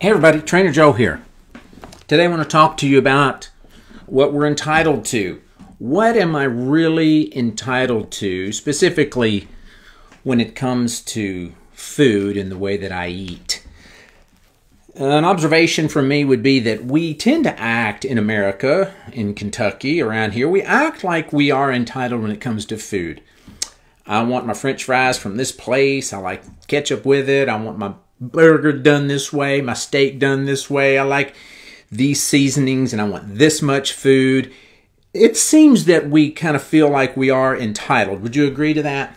Hey everybody, Trainer Joe here. Today I want to talk to you about what we're entitled to. What am I really entitled to, specifically when it comes to food and the way that I eat? An observation from me would be that we tend to act in America, in Kentucky, around here, we act like we are entitled when it comes to food. I want my French fries from this place. I like ketchup with it. I want my burger done this way, my steak done this way. I like these seasonings and I want this much food. It seems that we kind of feel like we are entitled. Would you agree to that?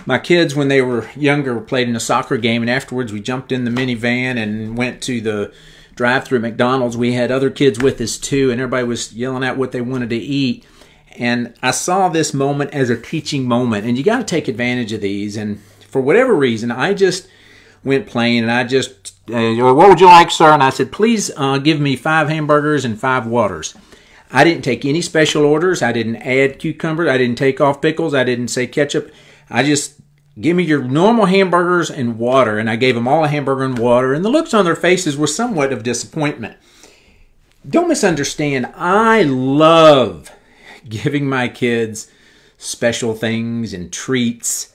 My kids, when they were younger, played in a soccer game, and afterwards we jumped in the minivan and went to the drive-thru at McDonald's. We had other kids with us too, and everybody was yelling out what they wanted to eat. And I saw this moment as a teaching moment, and you got to take advantage of these. And for whatever reason, I just went plain, and I just, what would you like, sir? And I said, please give me 5 hamburgers and 5 waters. I didn't take any special orders. I didn't add cucumbers. I didn't take off pickles. I didn't say ketchup. I just, give me your normal hamburgers and water. And I gave them all a hamburger and water, and the looks on their faces were somewhat of disappointment. Don't misunderstand. I love giving my kids special things and treats.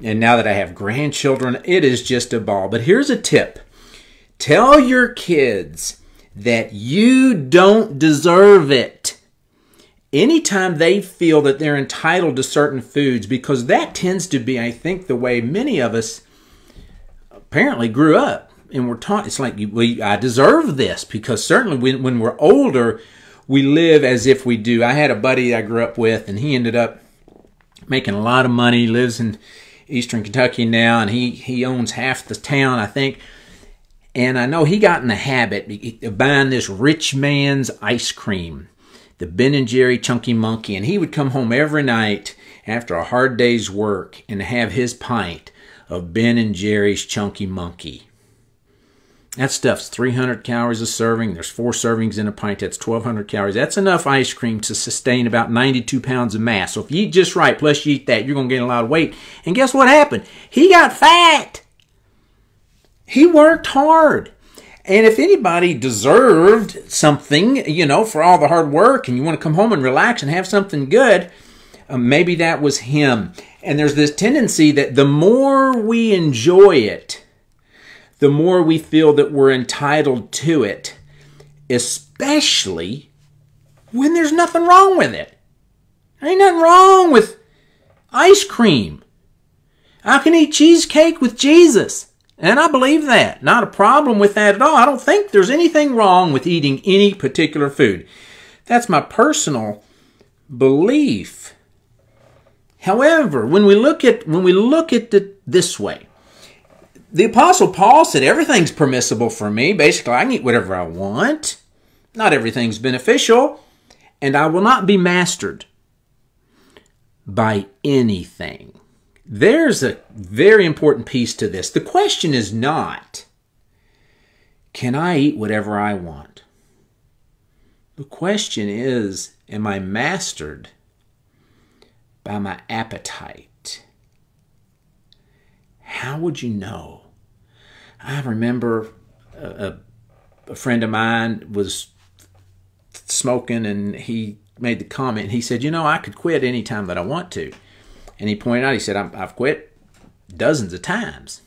And now that I have grandchildren, it is just a ball. But here's a tip. Tell your kids that you don't deserve it anytime they feel that they're entitled to certain foods, because that tends to be, I think, the way many of us apparently grew up. And we're taught, it's like, I deserve this, because certainly when we're older, we live as if we do. I had a buddy I grew up with, and he ended up making a lot of money. He lives in eastern Kentucky now, and he owns half the town, I think. And I know he got in the habit of buying this rich man's ice cream, the Ben & Jerry Chunky Monkey. And he would come home every night after a hard day's work and have his pint of Ben & Jerry's Chunky Monkey. That stuff's 300 calories a serving. There's 4 servings in a pint. That's 1,200 calories. That's enough ice cream to sustain about 92 pounds of mass. So if you eat just right, plus you eat that, you're going to gain a lot of weight. And guess what happened? He got fat. He worked hard. And if anybody deserved something, you know, for all the hard work, and you want to come home and relax and have something good, maybe that was him. And there's this tendency that the more we enjoy it, the more we feel that we're entitled to it, especially when there's nothing wrong with it. There ain't nothing wrong with ice cream. I can eat cheesecake with Jesus, and I believe that. Not a problem with that at all. I don't think there's anything wrong with eating any particular food. That's my personal belief. However, when we look at it this way, the Apostle Paul said everything's permissible for me. Basically, I can eat whatever I want. Not everything's beneficial. And I will not be mastered by anything. There's a very important piece to this. The question is not, can I eat whatever I want? The question is, am I mastered by my appetite? How would you know? I remember a friend of mine was smoking, and he made the comment. He said, you know, I could quit any time that I want to. And he pointed out, he said, I've quit dozens of times.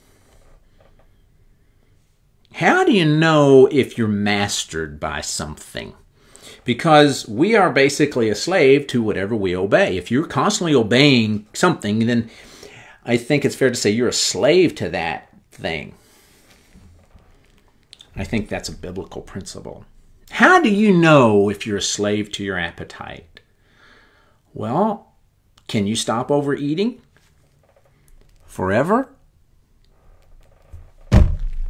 How do you know if you're mastered by something? Because we are basically a slave to whatever we obey. If you're constantly obeying something, then I think it's fair to say you're a slave to that thing. I think that's a biblical principle. How do you know if you're a slave to your appetite? Well, can you stop overeating forever?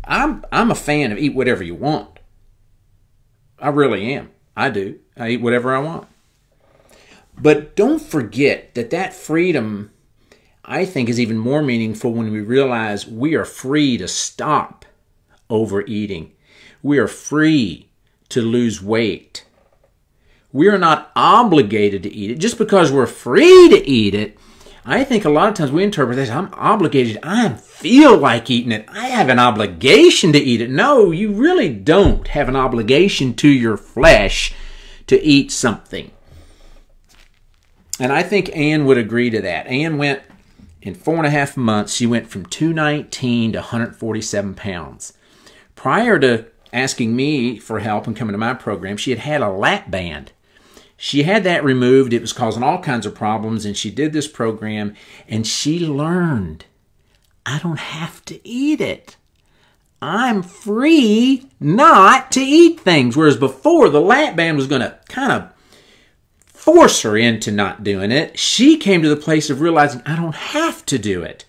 I'm a fan of eat whatever you want. I really am. I do. I eat whatever I want. But don't forget that freedom, I think, is even more meaningful when we realize we are free to stop overeating. We are free to lose weight. We are not obligated to eat it. Just because we're free to eat it I think a lot of times we interpret this, I'm obligated, I feel like eating it, I have an obligation to eat it. No, you really don't have an obligation to your flesh to eat something. And I think Ann would agree to that. Ann went, in 4.5 months, she went from 219 to 147 pounds. Prior to asking me for help and coming to my program, she had had a lap band. She had that removed. It was causing all kinds of problems, and she did this program, and she learned, I don't have to eat it. I'm free not to eat things. Whereas before, the lap band was going to kind of force her into not doing it. She came to the place of realizing, I don't have to do it.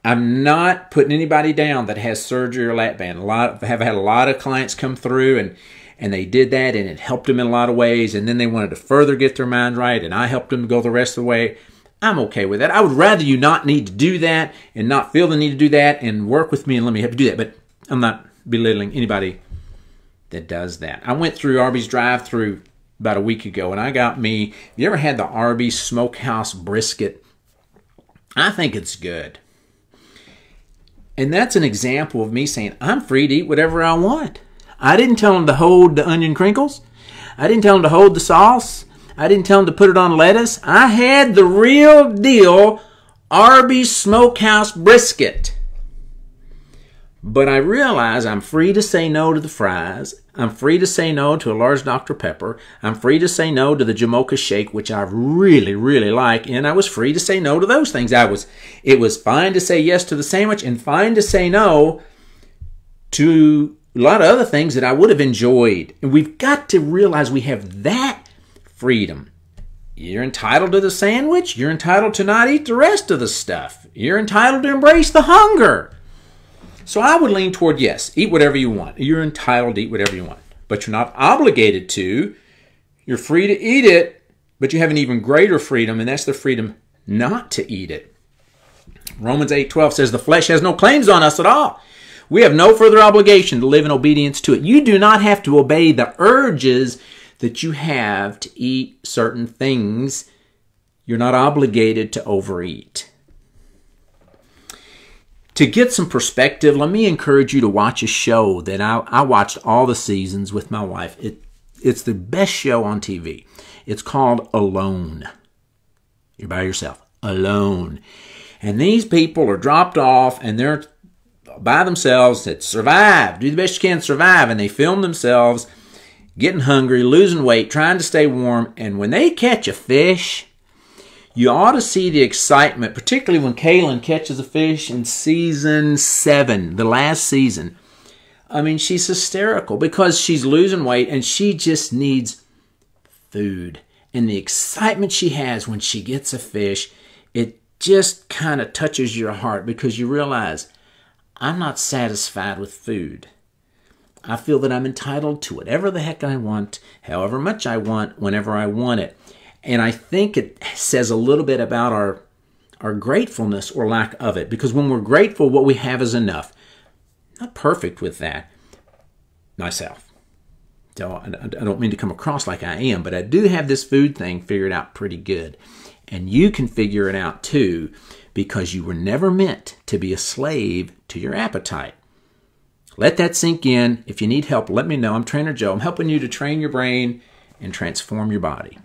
I'm not putting anybody down that has surgery or lap band. Have had a lot of clients come through, and they did that, and it helped them in a lot of ways, and then they wanted to further get their mind right, and I helped them go the rest of the way. I'm okay with that. I would rather you not need to do that and not feel the need to do that and work with me and let me help you do that, but I'm not belittling anybody that does that. I went through Arby's drive-thru about a week ago, and I got me, have you ever had the Arby's Smokehouse brisket? I think it's good. And that's an example of me saying, I'm free to eat whatever I want. I didn't tell them to hold the onion crinkles. I didn't tell them to hold the sauce. I didn't tell them to put it on lettuce. I had the real deal Arby's Smokehouse brisket. But I realize I'm free to say no to the fries. I'm free to say no to a large Dr. Pepper. I'm free to say no to the Jamocha shake, which I really, really like. And I was free to say no to those things. It was fine to say yes to the sandwich and fine to say no to a lot of other things that I would have enjoyed. And we've got to realize we have that freedom. You're entitled to the sandwich. You're entitled to not eat the rest of the stuff. You're entitled to embrace the hunger. So I would lean toward, yes, eat whatever you want. You're entitled to eat whatever you want. But you're not obligated to. You're free to eat it, but you have an even greater freedom, and that's the freedom not to eat it. Romans 8:12 says, the flesh has no claims on us at all. We have no further obligation to live in obedience to it. You do not have to obey the urges that you have to eat certain things. You're not obligated to overeat. To get some perspective, let me encourage you to watch a show that I watched all the seasons with my wife. It's the best show on TV. It's called Alone. You're by yourself. Alone. And these people are dropped off, and they're by themselves that survive. Do the best you can to survive. And they film themselves getting hungry, losing weight, trying to stay warm. And when they catch a fish, you ought to see the excitement, particularly when Kaylin catches a fish in season 7, the last season. I mean, she's hysterical because she's losing weight and she just needs food. And the excitement she has when she gets a fish, it just kind of touches your heart because you realize, I'm not satisfied with food. I feel that I'm entitled to whatever the heck I want, however much I want, whenever I want it. And I think it says a little bit about our gratefulness or lack of it. Because when we're grateful, what we have is enough. Not perfect with that myself. So I don't mean to come across like I am, but I do have this food thing figured out pretty good. And you can figure it out too, because you were never meant to be a slave to your appetite. Let that sink in. If you need help, let me know. I'm Trainer Joe. I'm helping you to train your brain and transform your body.